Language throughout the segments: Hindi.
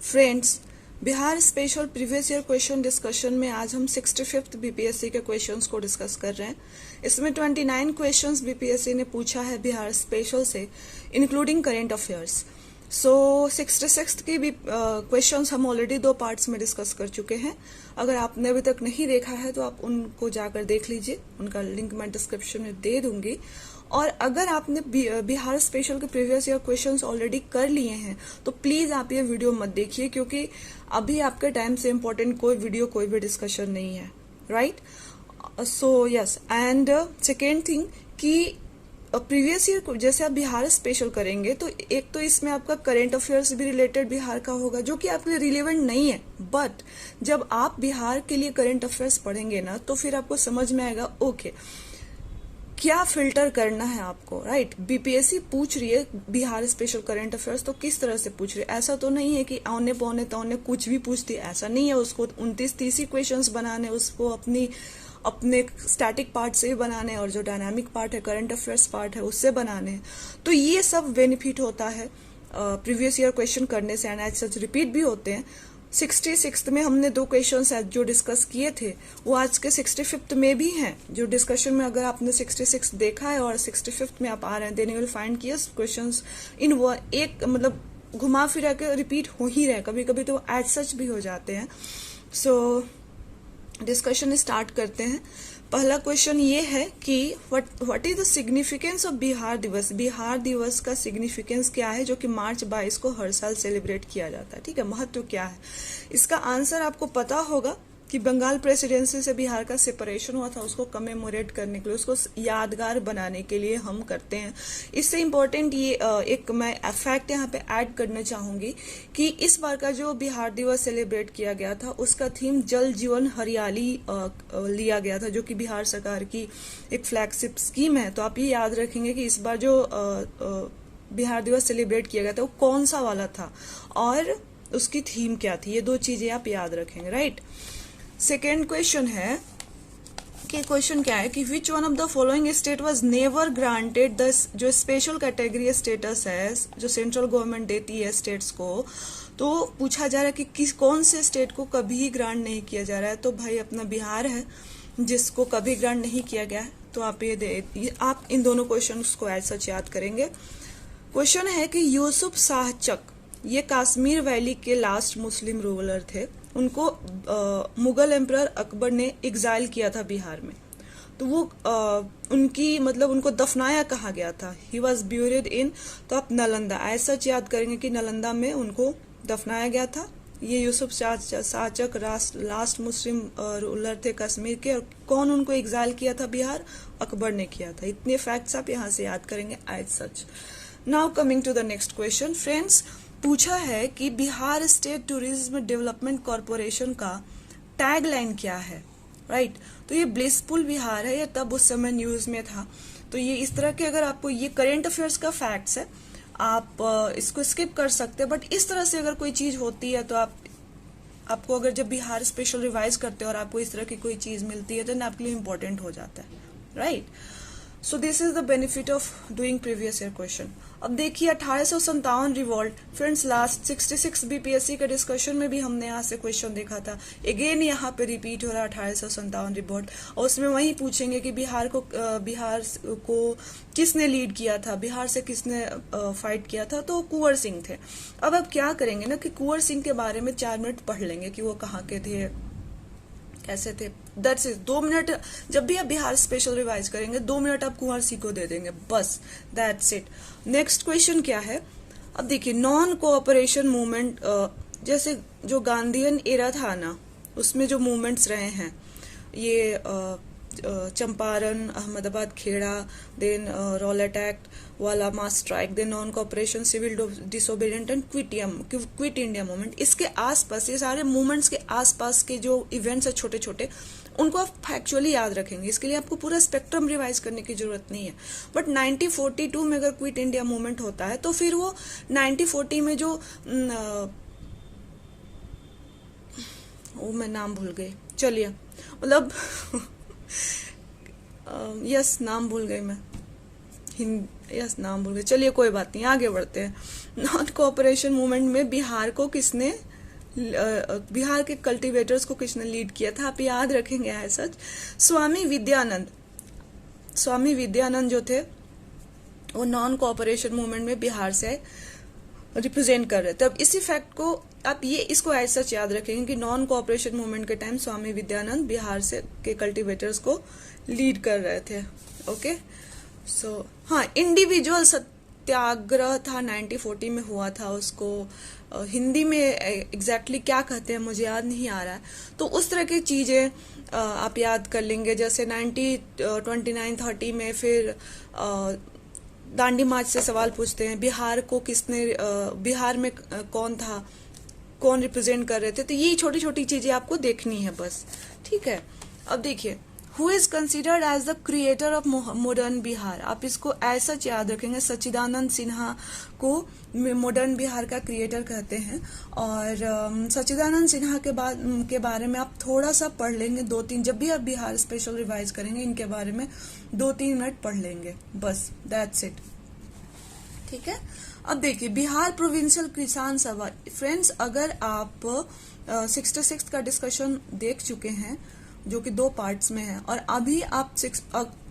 Friends, Bihar special previous year question discussion में आज हम 65th बीपीएससी के क्वेश्चंस को डिस्कस कर रहे हैं। इसमें 29 क्वेश्चंस बीपीएससी ने पूछा है बिहार स्पेशल से, इंक्लूडिंग करेंट अफेयर्स। सो 66th की भी क्वेश्चंस हम ऑलरेडी 2 पार्ट्स में डिस्कस कर चुके हैं। अगर आपने अभी तक नहीं देखा है तो आप उनको जाकर देख लीजिए, उनका लिंक मैं डिस्क्रिप्शन में दे दूंगी। और अगर आपने बिहार स्पेशल के प्रीवियस ईयर क्वेश्चंस ऑलरेडी कर लिए हैं तो प्लीज आप ये वीडियो मत देखिए, क्योंकि अभी आपके टाइम से इम्पोर्टेंट कोई वीडियो कोई भी डिस्कशन नहीं है, right. So yes, and second thing कि प्रीवियस ईयर जैसे आप बिहार स्पेशल करेंगे तो एक तो इसमें आपका करंट अफेयर्स भी रिलेटेड बिहार का होगा, जो कि आपके लिए रिलेवेंट नहीं है। बट जब आप बिहार के लिए करंट अफेयर्स पढ़ेंगे ना तो फिर आपको समझ में आएगा ओके क्या फिल्टर करना है आपको, राइट। बीपीएससी पूछ रही है बिहार स्पेशल करंट अफेयर्स तो किस तरह से पूछ रही है। ऐसा तो नहीं है कि औने पौने तौने कुछ भी पूछती है, ऐसा नहीं है। उसको 29-30 ही क्वेश्चंस बनाने, उसको अपने स्टैटिक पार्ट से भी बनाने और जो डायनामिक पार्ट है, करंट अफेयर्स पार्ट है, उससे बनाने। तो ये सब बेनिफिट होता है प्रीवियस ईयर क्वेश्चन करने से, एंड एज सच रिपीट भी होते हैं। 66th में हमने 2 क्वेश्चन जो डिस्कस किए थे वो आज के 65th में भी हैं। जो डिस्कशन में अगर आपने 66 देखा है और 65th में आप आ रहे हैं, देन यू विल फाइंड कि क्वेश्चंस इन वो एक मतलब घुमा फिरा के रिपीट हो ही रहे, कभी कभी तो एज सच भी हो जाते हैं। सो डिस्कशन स्टार्ट करते हैं। पहला क्वेश्चन ये है कि what is the significance of Bihar दिवस। बिहार दिवस का सिग्निफिकेंस क्या है, जो कि मार्च 22 को हर साल सेलिब्रेट किया जाता है, ठीक है। महत्व क्या है इसका आंसर आपको पता होगा कि बंगाल प्रेसिडेंसी से बिहार का सेपरेशन हुआ था, उसको कमेमोरेट करने के लिए, उसको यादगार बनाने के लिए हम करते हैं। इससे इम्पोर्टेंट ये एक मैं फैक्ट यहाँ पे ऐड करना चाहूंगी कि इस बार का जो बिहार दिवस सेलिब्रेट किया गया था उसका थीम जल जीवन हरियाली लिया गया था, जो कि बिहार सरकार की एक फ्लैगशिप स्कीम है। तो आप ये याद रखेंगे कि इस बार जो बिहार दिवस सेलिब्रेट किया गया था वो कौन सा वाला था और उसकी थीम क्या थी। ये 2 चीजें आप याद रखेंगे, राइट। सेकेंड क्वेश्चन है कि क्वेश्चन क्या है कि which one of the following state was never granted the जो स्पेशल कैटेगरी स्टेटस है जो सेंट्रल गवर्नमेंट देती है स्टेट्स को। तो पूछा जा रहा है कि कौन से स्टेट को कभी ग्रांट नहीं किया जा रहा है। तो भाई अपना बिहार है जिसको कभी ग्रांट नहीं किया गया है। तो आप इन दोनों क्वेश्चंस को एज सच याद करेंगे। क्वेश्चन है कि यूसुफ शाह चक, ये कश्मीर वैली के लास्ट मुस्लिम रूलर थे। उनको मुगल एम्परर अकबर ने एग्जाइल किया था बिहार में। तो वो उनको दफनाया कहाँ गया था। ही वॉज ब्यूरिड इन, तो आप नालंदा एज सच याद करेंगे कि नालंदा में उनको दफनाया गया था। ये यूसुफ शाहचक लास्ट मुस्लिम रूलर थे कश्मीर के, और कौन उनको एग्जाइल किया था बिहार, अकबर ने किया था। इतने फैक्ट्स आप यहाँ से याद करेंगे as such. Now coming to the next question friends, पूछा है कि Bihar state tourism development corporation का टैगलाइन क्या है, राइट। तो ये ब्लिसफुल बिहार है, ये तब उस समय न्यूज में था। तो ये इस तरह के, अगर आपको ये करंट अफेयर्स का फैक्ट्स है आप इसको स्किप कर सकते हैं, बट इस तरह से अगर कोई चीज होती है तो आपको अगर जब बिहार स्पेशल रिवाइज करते हो और आपको इस तरह की कोई चीज मिलती है तो आपके लिए इंपॉर्टेंट हो जाता है, right. So this is the benefit of doing previous year question. अब देखिए 1857 रिवॉल्ट, फ्रेंड्स लास्ट 66 बीपीएससी के डिस्कशन में भी हमने यहाँ से क्वेश्चन देखा था। अगेन यहाँ पे रिपीट हो रहा है 1857 रिवॉल्ट, और उसमें वही पूछेंगे कि बिहार को किसने लीड किया था, बिहार से किसने फाइट किया था। तो कुंवर सिंह थे। अब आप क्या करेंगे ना कि कुंवर सिंह के बारे में 4 मिनट पढ़ लेंगे कि वो कहाँ के थे, कैसे थे। That's it. 2 मिनट जब भी आप बिहार स्पेशल रिवाइज करेंगे 2 मिनट आप कुंवर सिंह को दे देंगे, बस दैट्स इट। नेक्स्ट क्वेश्चन क्या है, अब देखिए नॉन कोऑपरेशन मूवमेंट, जैसे जो गांधीयन एरा था ना उसमें जो मूवमेंट्स रहे हैं, ये Champaran, Ahmedabad Kheda, then Rowlatt act वाला mass strike, then non cooperation, civil disobedient and quit India movement. इसके आसपास, ये सारे मूवमेंट्स के आसपास के जो इवेंट्स है छोटे छोटे, उनको आप फैक्चुअली याद रखेंगे। इसके लिए आपको पूरा स्पेक्ट्रम रिवाइज करने की जरूरत नहीं है। बट 1942 में अगर क्विट इंडिया मूवमेंट होता है तो फिर वो 1940 में जो वो मैं नाम भूल गई, चलिए मतलब यस नाम भूल गई मैं, यस नाम भूल गए, चलिए कोई बात नहीं, आगे बढ़ते हैं। नॉन कोऑपरेशन मूवमेंट में बिहार को किसने बिहार के कल्टीवेटर्स को किसने लीड किया था, आप याद रखेंगे है सच, स्वामी विद्यानंद। स्वामी विद्यानंद जो थे वो नॉन कोऑपरेशन मूवमेंट में बिहार से रिप्रेजेंट कर रहे थे। अब इसी फैक्ट को आप ये इसको ऐसा याद रखेंगे कि नॉन कोऑपरेशन मूवमेंट के टाइम स्वामी विद्यानंद बिहार से के कल्टीवेटर्स को लीड कर रहे थे। ओके सो हाँ, इंडिविजुअल सत्याग्रह था 1940 में हुआ था, उसको हिंदी में एग्जैक्टली क्या कहते हैं मुझे याद नहीं आ रहा है। तो उस तरह की चीजें आप याद कर लेंगे। जैसे 1929-30 में फिर दांडी मार्च से सवाल पूछते हैं, बिहार को किसने बिहार में कौन था, कौन रिप्रेजेंट कर रहे थे। तो ये छोटी छोटी चीजें आपको देखनी है बस, ठीक है। अब देखिए, who is considered as the creator of modern Bihar, आप इसको ऐसा याद रखेंगे, सच्चिदानंद सिन्हा को मॉडर्न बिहार का क्रिएटर कहते हैं। और सच्चिदानंद सिन्हा के बारे में आप थोड़ा सा पढ़ लेंगे, 2-3, जब भी आप बिहार स्पेशल रिवाइज करेंगे इनके बारे में 2-3 मिनट पढ़ लेंगे बस, दैट्स इट, ठीक है। अब देखिए, बिहार प्रोविंशियल किसान सभा, फ्रेंड्स अगर आप 66 का डिस्कशन देख चुके हैं जो कि 2 पार्ट्स में है, और अभी आप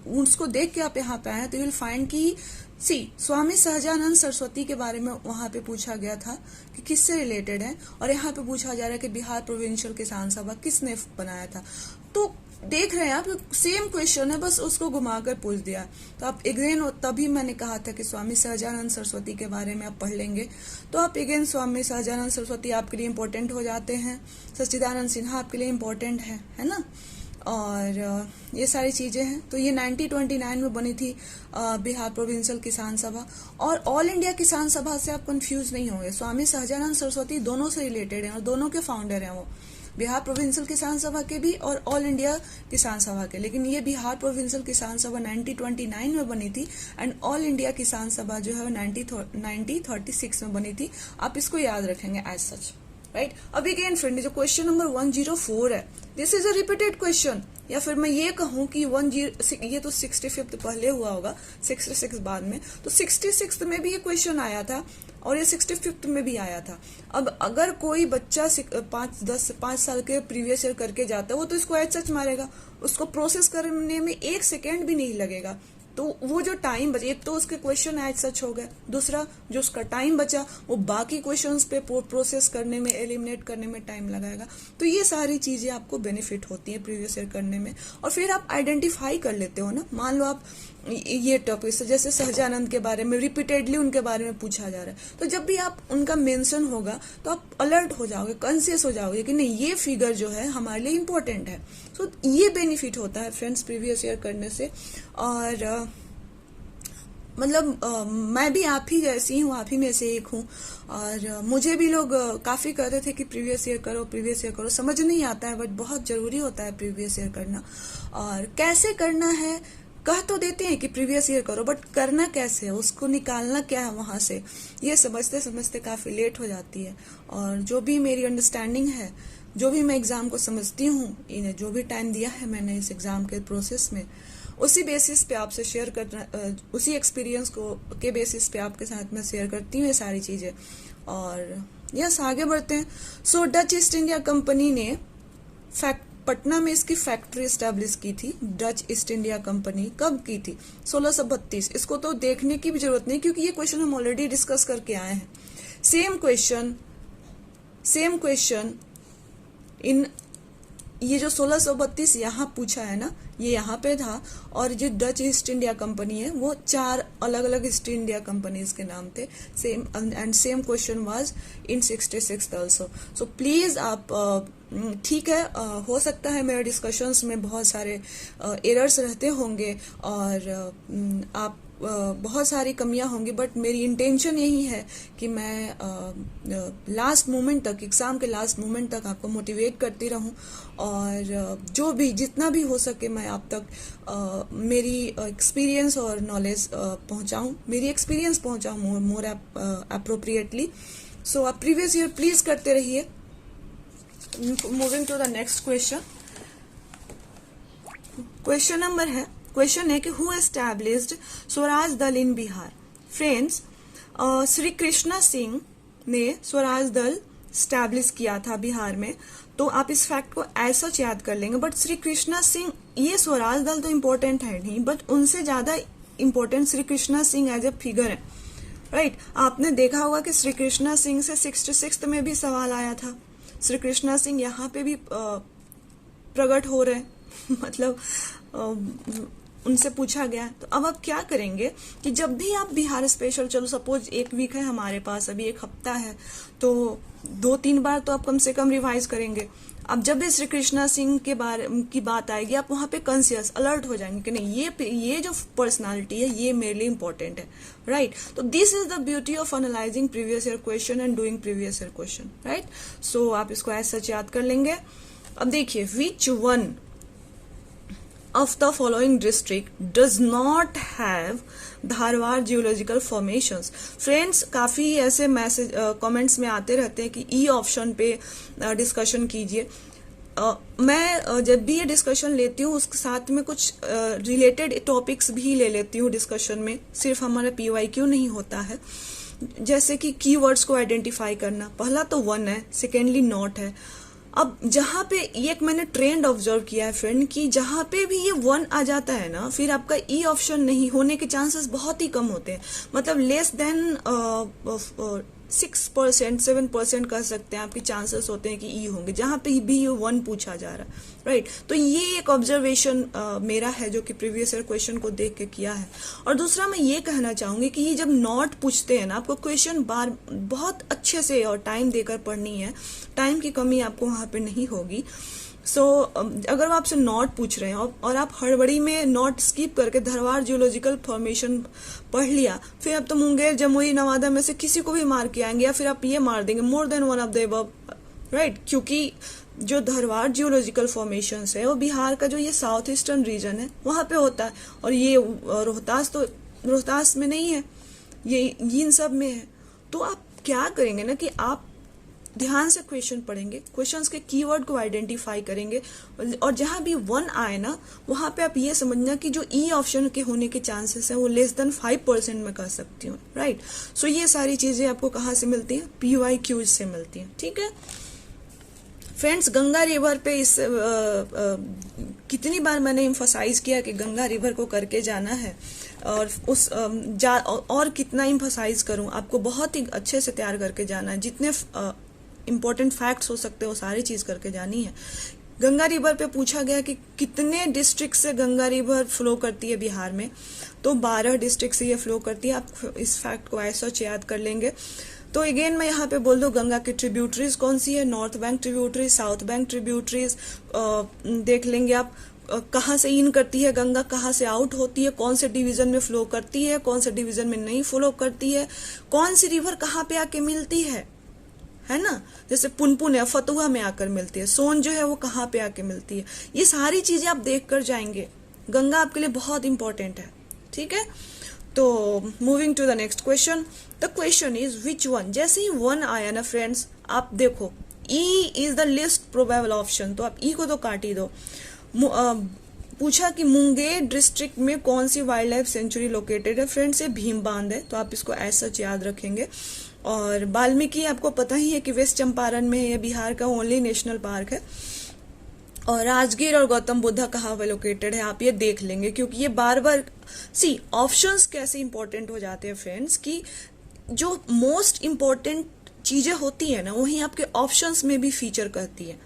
उसको देख के आप यहाँ पे आए तो यू विल फाइंड कि स्वामी सहजानंद सरस्वती के बारे में वहां पे पूछा गया था कि किससे रिलेटेड है, और यहाँ पे पूछा जा रहा है कि बिहार प्रोविंशियल किसान सभा किसने बनाया था। तो देख रहे हैं आप, सेम क्वेश्चन है, बस उसको घुमाकर पूछ दिया। तो आप अगेन, तभी मैंने कहा था कि स्वामी सहजानंद सरस्वती के बारे में आप पढ़ लेंगे, तो आप अगेन स्वामी सहजानंद सरस्वती आपके लिए इम्पोर्टेंट हो जाते हैं, सच्चिदानंद सिन्हा आपके लिए इम्पोर्टेंट है ना, और ये सारी चीजें हैं। तो ये 1929 में बनी थी बिहार प्रोविंशियल किसान सभा। और ऑल इंडिया किसान सभा से आप कंफ्यूज नहीं होंगे, स्वामी सहजानंद सरस्वती दोनों से रिलेटेड हैं और दोनों के फाउंडर हैं वो, बिहार प्रोविंशियल किसान सभा के भी और ऑल इंडिया किसान सभा के। लेकिन ये बिहार प्रोविंशियल किसान सभा 1929 में बनी थी, एंड ऑल इंडिया किसान सभा जो है 1936 में बनी थी। आप इसको याद रखेंगे एज सच, राइट। अब अगेन फ्रेंड, जो क्वेश्चन नंबर 104 है, this is a repeated question, या फिर मैं ये कहूं कि ये तो 65th पहले हुआ होगा, 66 बाद में, तो 66 में भी ये क्वेश्चन आया था और ये 65th में भी आया था। अब अगर कोई बच्चा 5 साल के प्रीवियस ईयर करके जाता है, वो तो इसको एज सच मारेगा, उसको प्रोसेस करने में 1 सेकेंड भी नहीं लगेगा। तो वो जो टाइम बचा, एक तो उसके क्वेश्चन एज सच हो गए, दूसरा जो उसका टाइम बचा वो बाकी क्वेश्चंस पे प्रोसेस करने में, एलिमिनेट करने में टाइम लगाएगा। तो ये सारी चीजें आपको बेनिफिट होती है प्रीवियस ईयर करने में। और फिर आप आइडेंटिफाई कर लेते हो ना, मान लो आप ये टॉपिक जैसे सहजानंद के बारे में रिपीटेडली उनके बारे में पूछा जा रहा है, तो जब भी आप उनका मेंशन होगा तो आप अलर्ट हो जाओगे, कॉन्शियस हो जाओगे कि नहीं, ये फिगर जो है हमारे लिए इम्पोर्टेंट है। तो ये बेनिफिट होता है फ्रेंड्स प्रीवियस ईयर करने से। और मतलब मैं भी आप ही जैसी हूँ, आप ही में से एक हूँ, और मुझे भी लोग काफी कहते थे कि प्रीवियस ईयर करो, प्रीवियस ईयर करो। समझ नहीं आता है, बट बहुत जरूरी होता है प्रीवियस ईयर करना। और कैसे करना है, कह तो देते हैं कि प्रीवियस ईयर करो, बट करना कैसे है, उसको निकालना क्या है वहां से, ये समझते समझते काफी लेट हो जाती है। और जो भी मेरी अंडरस्टैंडिंग है, जो भी मैं एग्जाम को समझती हूँ, इन्हें जो भी टाइम दिया है मैंने इस एग्जाम के प्रोसेस में, उसी बेसिस पे आपसे शेयर करना, उसी एक्सपीरियंस को के बेसिस पे आपके साथ में शेयर करती हूँ ये सारी चीजें। और यस, आगे बढ़ते हैं। सो डच ईस्ट इंडिया कंपनी ने पटना में इसकी फैक्ट्री एस्टेब्लिश की थी। डच ईस्ट इंडिया कंपनी कब की थी? 1632। इसको तो देखने की भी जरूरत नहीं, क्योंकि ये क्वेश्चन हम ऑलरेडी डिस्कस करके आए हैं। सेम क्वेश्चन इन ये जो 1632 यहाँ पूछा है ना, ये यहाँ पे था। और जो डच ईस्ट इंडिया कंपनी है वो 4 अलग अलग ईस्ट इंडिया कंपनीज के नाम थे। Same question was in 66 also. So please आप ठीक है, हो सकता है मेरे डिस्कशंस में बहुत सारे एरर्स रहते होंगे और आप बहुत सारी कमियां होंगी, बट मेरी इंटेंशन यही है कि मैं लास्ट मोमेंट तक, एग्जाम के लास्ट मोमेंट तक आपको मोटिवेट करती रहूं, और जो भी जितना भी हो सके मैं आप तक मेरी एक्सपीरियंस और नॉलेज पहुंचाऊं, मेरी एक्सपीरियंस पहुंचाऊं मोर अप्रोप्रिएटली। सो आप प्रीवियस ईयर प्लीज करते रहिए। Moving to the next question. Question है कि who established Swaraj Dal in Bihar? Friends, Shri Krishna Singh ने स्वराज दल स्टैब्लिश किया था बिहार में, तो आप इस फैक्ट को ऐसा याद कर लेंगे। बट श्री कृष्णा सिंह, ये स्वराज दल तो इम्पोर्टेंट है नहीं, बट उनसे ज्यादा important Shri Krishna Singh as a figure है, राइट। आपने देखा होगा कि श्री कृष्णा सिंह से 66 में भी सवाल आया था। श्री कृष्णा सिंह यहाँ पे भी प्रकट हो रहे हैं मतलब उनसे पूछा गया। तो अब आप क्या करेंगे कि जब भी आप बिहार स्पेशल, चलो सपोज एक वीक है हमारे पास, अभी एक हफ्ता है, तो 2-3 बार तो आप कम से कम रिवाइज करेंगे। अब जब भी श्री कृष्णा सिंह के बारे की बात आएगी, आप वहां पे कॉन्शियस अलर्ट हो जाएंगे कि नहीं, ये जो पर्सनालिटी है ये मेरे लिए इंपॉर्टेंट है, राइट। तो this is the beauty of analysing previous year question and doing previous year question, right. सो आप इसको ऐसा याद कर लेंगे। अब देखिए, which one of the following district does not have Dharwad geological formations. Friends, काफी ऐसे मैसेज कमेंट्स में आते रहते हैं कि ई ऑप्शन पे डिस्कशन कीजिए। मैं जब भी ये डिस्कशन लेती हूँ उसके साथ में कुछ रिलेटेड टॉपिक्स भी ले लेती हूँ डिस्कशन में, सिर्फ हमारा PYQ नहीं होता है। जैसे कि कीवर्ड्स को आइडेंटिफाई करना, पहला तो वन है, सेकेंडली नॉट है। अब जहां पे ये एक मैंने ट्रेंड ऑब्जर्व किया है फ्रेंड, कि जहां पे भी ये वन आ जाता है ना, फिर आपका ई ऑप्शन नहीं होने के चांसेस बहुत ही कम होते हैं। मतलब लेस देन 6%, 7% कह सकते हैं आपके चांसेस होते हैं कि ई होंगे, जहां पे भी ये वन पूछा जा रहा है, राइट। तो ये एक ऑब्जर्वेशन मेरा है जो कि प्रीवियस ईयर क्वेश्चन को देख के किया है। और दूसरा मैं ये कहना चाहूंगी कि ये जब नॉट पूछते हैं ना, आपको क्वेश्चन बहुत अच्छे से और टाइम देकर पढ़नी है, टाइम की कमी आपको वहां पे नहीं होगी। सो अगर वो आपसे नॉट पूछ रहे हैं और आप हड़बड़ी में नॉट स्किप करके धारवाड़ जियोलॉजिकल फॉर्मेशन पढ़ लिया, फिर अब तो मुंगेर, जमुई, नवादा में से किसी को भी मार के आएंगे, या फिर आप ये मार देंगे more than one of the above, right. क्योंकि जो धारवाड़ जियोलॉजिकल फॉर्मेशंस है वो बिहार का जो ये साउथ ईस्टर्न रीजन है वहां पे होता है, और ये रोहतास में नहीं है, ये इन सब में है। तो आप क्या करेंगे ना कि आप ध्यान से क्वेश्चन पढ़ेंगे, क्वेश्चंस के कीवर्ड को आइडेंटिफाई करेंगे, और जहां भी वन आए ना वहां पे आप ये समझना कि जो ई ऑप्शन के होने के चांसेस हैं वो लेस देन 5% में कह सकती हूँ, राइट। सो ये सारी चीजें आपको कहाँ से मिलती हैं? PYQ से मिलती हैं, ठीक है फ्रेंड्स। गंगा रिवर पे इस कितनी बार मैंने इम्फोसाइज किया कि गंगा रिवर को करके जाना है, और और कितना इम्फोसाइज करूं, आपको बहुत ही अच्छे से तैयार करके जाना है, जितने इम्पोर्टेंट फैक्ट्स हो सकते हैं वो सारी चीज करके जानी है। गंगा रिवर पे पूछा गया कि कितने डिस्ट्रिक्ट से गंगा रिवर फ्लो करती है बिहार में, तो 12 डिस्ट्रिक्ट से ये फ्लो करती है। आप इस फैक्ट को ऐसा याद कर लेंगे। तो अगेन मैं यहाँ पे बोल दूं, गंगा की ट्रिब्यूटरीज कौन सी है? North bank tributaries, south bank tributaries देख लेंगे आप। कहाँ से इन करती है गंगा, कहाँ से आउट होती है, कौन से डिवीजन में फ्लो करती है, कौन से डिवीजन में नहीं फ्लो करती है, कौन सी रिवर कहाँ पे आके मिलती है ना। जैसे पुनपुन है फतुहा में आकर मिलती है, सोन जो है वो कहाँ पे आके मिलती है, ये सारी चीजें आप देख कर जाएंगे। गंगा आपके लिए बहुत इंपॉर्टेंट है, ठीक है। तो moving to the next question, the question is which one. जैसे ही वन आया ना फ्रेंड्स, आप देखो E is the least probable option, तो आप ई को तो काट ही दो। पूछा कि मुंगेर डिस्ट्रिक्ट में कौन सी वाइल्ड लाइफ सेंचुरी लोकेटेड है? फ्रेंड्स ये भीम बांध है, तो आप इसको ऐसा याद रखेंगे। और वाल्मीकि आपको पता ही है कि वेस्ट चंपारण में है, बिहार का ओनली नेशनल पार्क है। और राजगीर और गौतम बुद्धा कहाँ पे लोकेटेड है, आप ये देख लेंगे, क्योंकि ये बार बार ऑप्शंस कैसे इंपॉर्टेंट हो जाते हैं फ्रेंड्स, कि जो मोस्ट इंपॉर्टेंट चीजें होती है ना वही आपके ऑप्शंस में भी फीचर करती है,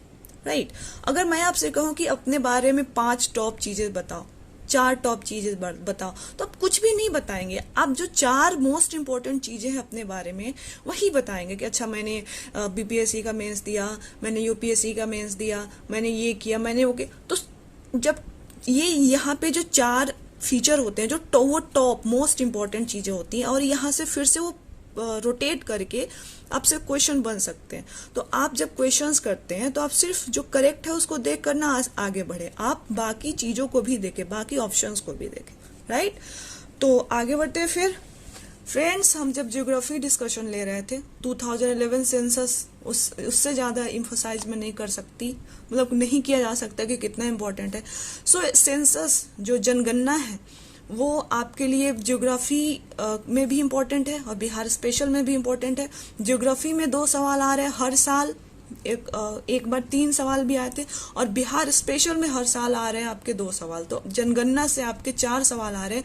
राइट। अगर मैं आपसे कहूं कि अपने बारे में 5 टॉप चीजें बताओ, 4 टॉप चीजें बताओ, तो आप कुछ भी नहीं बताएंगे। आप जो 4 मोस्ट इंपॉर्टेंट चीजें हैं अपने बारे में वही बताएंगे कि अच्छा मैंने BPSC का मेंस दिया, मैंने UPSC का मेंस दिया, मैंने ये किया, मैंने वो किया। तो जब ये यहाँ पे जो 4 फीचर होते हैं, जो वो टॉप मोस्ट इंपॉर्टेंट चीजें होती हैं, और यहाँ से फिर से वो रोटेट करके आपसे क्वेश्चन बन सकते हैं। तो आप जब क्वेश्चंस करते हैं तो आप सिर्फ जो करेक्ट है उसको देख कर ना आगे बढ़े, आप बाकी चीजों को भी देखें, बाकी ऑप्शंस को भी देखें, राइट। तो आगे बढ़ते हैं फिर फ्रेंड्स। हम जब ज्योग्राफी डिस्कशन ले रहे थे 2011 सेंसस, उससे ज्यादा इम्फोसाइज में नहीं कर सकती, मतलब नहीं किया जा सकता कि कितना इंपॉर्टेंट है। सो सेंसस जो जनगणना है वो आपके लिए ज्योग्राफी में भी इम्पोर्टेंट है और बिहार स्पेशल में भी इम्पोर्टेंट है। ज्योग्राफी में 2 सवाल आ रहे हैं हर साल, एक बार 3 सवाल भी आए थे, और बिहार स्पेशल में हर साल आ रहे हैं आपके 2 सवाल। तो जनगणना से आपके 4 सवाल आ रहे हैं,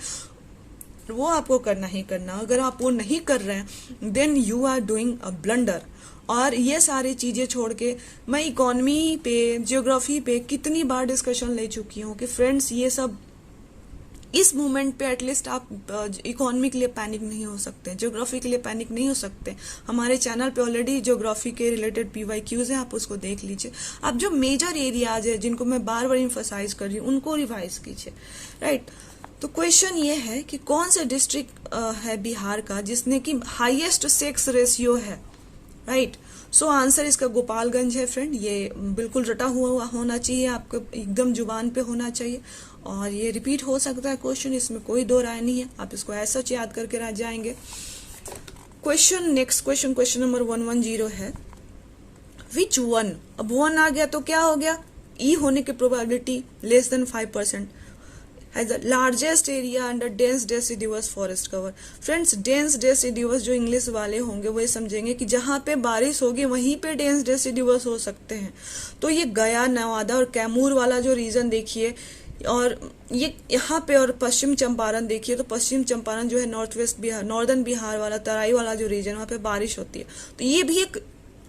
वो आपको करना ही करना। अगर आप वो नहीं कर रहे हैं then you are doing a blunder. और ये सारी चीजें छोड़ के मैं इकोनॉमी पे, ज्योग्राफी पे कितनी बार डिस्कशन ले चुकी हूँ कि फ्रेंड्स ये सब इस मोमेंट पे एटलीस्ट आप इकोनॉमी के लिए पैनिक नहीं हो सकते, ज्योग्राफी के लिए पैनिक नहीं हो सकते। हमारे चैनल पे ऑलरेडी ज्योग्राफी के रिलेटेड PYQs हैं, आप उसको देख लीजिए। आप जो मेजर एरियाज है जिनको मैं बार बार इम्फोसाइज कर रही हूँ उनको रिवाइज कीजिए, राइट। तो क्वेश्चन ये है कि कौन सा डिस्ट्रिक्ट है बिहार का जिसने की हाईएस्ट सेक्स रेशियो है, राइट। सो आंसर इसका गोपालगंज है फ्रेंड। ये बिल्कुल रटा हुआ होना चाहिए, आपको एकदम जुबान पे होना चाहिए, और ये रिपीट हो सकता है क्वेश्चन, इसमें कोई दो राय नहीं है। आप इसको ऐसा याद करके रह जाएंगे। क्वेश्चन नेक्स्ट क्वेश्चन नंबर 110 है, विच वन, अब 1 आ गया तो क्या हो गया, ई होने की probability less than 5% has the largest area under dense deciduous forest cover। Friends dense deciduous जो इंग्लिश वाले होंगे वो ये समझेंगे कि जहाँ पे बारिश होगी वहीं पे dense deciduous हो सकते हैं। तो ये गया, नवादा और कैमूर वाला जो रीजन देखिए, और ये यहाँ पे, और पश्चिम चंपारण देखिए, तो पश्चिम चंपारण जो है north west Bihar, northern Bihar वाला, तराई वाला जो रीजन, वहाँ पे बारिश होती है। तो ये भी एक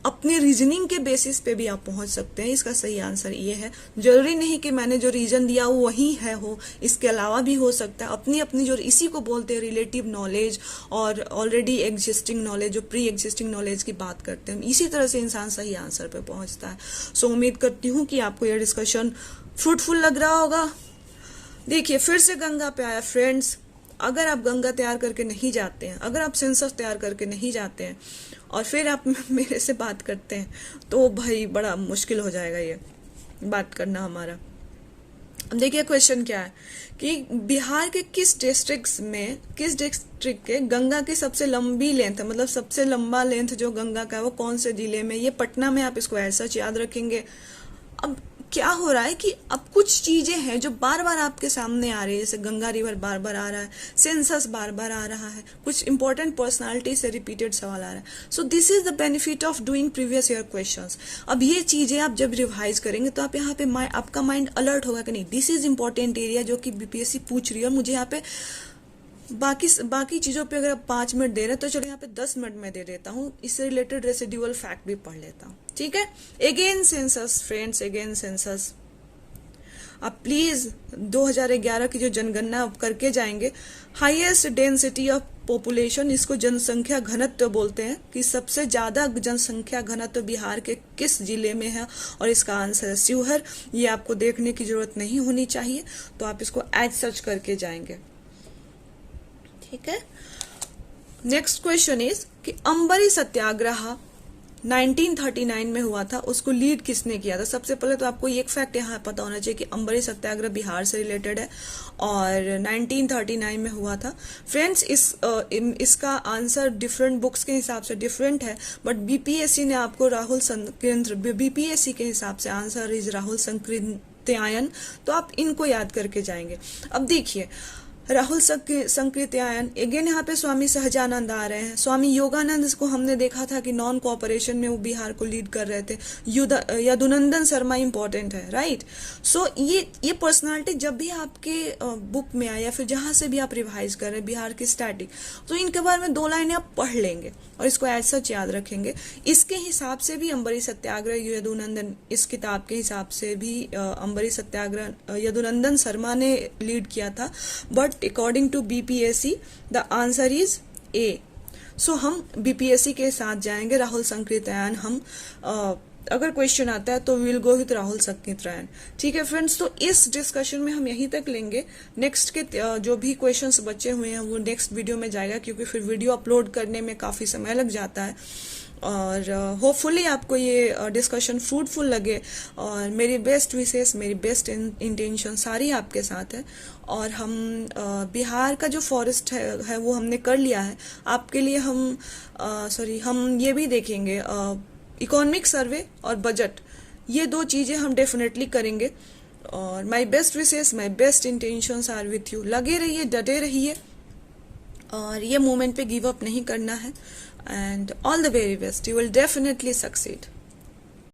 अपने रीजनिंग के बेसिस पे भी आप पहुंच सकते हैं। इसका सही आंसर ये है। जरूरी नहीं कि मैंने जो रीजन दिया वो वही है हो, इसके अलावा भी हो सकता है। अपनी अपनी जो, इसी को बोलते हैं रिलेटिव नॉलेज और ऑलरेडी एग्जिस्टिंग नॉलेज, जो प्री एग्जिस्टिंग नॉलेज की बात करते हैं, इसी तरह से इंसान सही आंसर पे पहुंचता है। सो उम्मीद करती हूँ कि आपको यह डिस्कशन फ्रूटफुल लग रहा होगा। देखिए फिर से गंगा पे आया फ्रेंड्स। अगर आप गंगा तैयार करके नहीं जाते हैं, अगर आप सेंसस तैयार करके नहीं जाते हैं और फिर आप मेरे से बात करते हैं, तो भाई बड़ा मुश्किल हो जाएगा ये बात करना हमारा। अब देखिए क्वेश्चन क्या है कि बिहार के किस डिस्ट्रिक्ट के गंगा की सबसे लंबी लेंथ है, मतलब सबसे लंबा लेंथ जो गंगा का है वो कौन से जिले में, ये पटना में। आप इसको ऐसा याद रखेंगे। अब क्या हो रहा है कि अब कुछ चीजें हैं जो बार बार आपके सामने आ रही है, जैसे गंगा रिवर बार बार आ रहा है, सेंसस बार बार आ रहा है, कुछ इंपॉर्टेंट पर्सनालिटी से रिपीटेड सवाल आ रहा है। So this is the benefit of doing previous year questions. अब ये चीजें आप जब रिवाइज करेंगे तो आप यहाँ पे आपका माइंड अलर्ट होगा कि नहीं, दिस इज इंपॉर्टेंट एरिया जो कि BPSC पूछ रही है, और मुझे यहाँ पे बाकी चीजों पे अगर आप 5 मिनट दे रहे हैं तो चलो यहाँ पे 10 मिनट में दे देता हूँ, इससे रिलेटेड रेसिडुअल फैक्ट भी पढ़ लेता हूँ, ठीक है। Again census friends, again census. आप प्लीज 2011 की जो जनगणना आप करके जाएंगे, हाईएस्ट डेंसिटी ऑफ पॉपुलेशन, इसको जनसंख्या घनत्व बोलते हैं, कि सबसे ज्यादा जनसंख्या घनत्व बिहार के किस जिले में है, और इसका आंसर है शिवहर। ये आपको देखने की जरूरत नहीं होनी चाहिए, तो आप इसको एज सर्च करके जाएंगे, ठीक है। नेक्स्ट क्वेश्चन इज कि अंबरी सत्याग्रह 1939 में हुआ था, उसको लीड किसने किया था। सबसे पहले तो आपको एक फैक्ट यहाँ पता होना चाहिए कि अंबरी सत्याग्रह बिहार से रिलेटेड है और 1939 में हुआ था। फ्रेंड्स इसका आंसर डिफरेंट बुक्स के हिसाब से डिफरेंट है, बट BPSC ने आपको BPSC के हिसाब से आंसर इज राहुल संकृत्यायन, तो आप इनको याद करके जाएंगे। अब देखिए राहुल संकृत्यायन, अगेन यहाँ पे स्वामी सहजानंद आ रहे हैं। स्वामी योगानंद को हमने देखा था कि नॉन कोऑपरेशन में वो बिहार को लीड कर रहे थे। यदुनंदन शर्मा इंपॉर्टेंट है, राइट। सो ये पर्सनालिटी जब भी आपके बुक में आए या फिर जहां से भी आप रिवाइज कर रहे हैं बिहार की स्टैटिक, तो इनके बारे में 2 लाइनें आप पढ़ लेंगे और इसको ऐसा सच याद रखेंगे। इसके हिसाब से भी अंबरी सत्याग्रह यदुनंदन, इस किताब के हिसाब से भी अंबरी सत्याग्रह यदुनंदन शर्मा ने लीड किया था, but according to BPSC the answer is A। So हम BPSC के साथ जाएंगे, राहुल संकृत्यायन। हम अगर क्वेश्चन आता है तो will go with Rahul Sankrityayan, ठीक है फ्रेंड्स। तो इस डिस्कशन में हम यहीं तक लेंगे। नेक्स्ट के जो भी क्वेश्चंस बचे हुए हैं वो नेक्स्ट वीडियो में जाएगा, क्योंकि फिर वीडियो अपलोड करने में काफी समय लग जाता है। और होपफुली आपको ये डिस्कशन फ्रूटफुल लगे, और मेरी बेस्ट विशेष, मेरी बेस्ट इंटेंशन सारी आपके साथ है। और हम बिहार का जो फॉरेस्ट है वो हमने कर लिया है आपके लिए। हम ये भी देखेंगे इकोनॉमिक सर्वे और बजट, ये 2 चीजें हम डेफिनेटली करेंगे। और my best wishes, my best intentions are with you. लगे रहिए, डटे रहिए और ये मोमेंट पे गिव अप नहीं करना है। And all the very best, you will definitely succeed.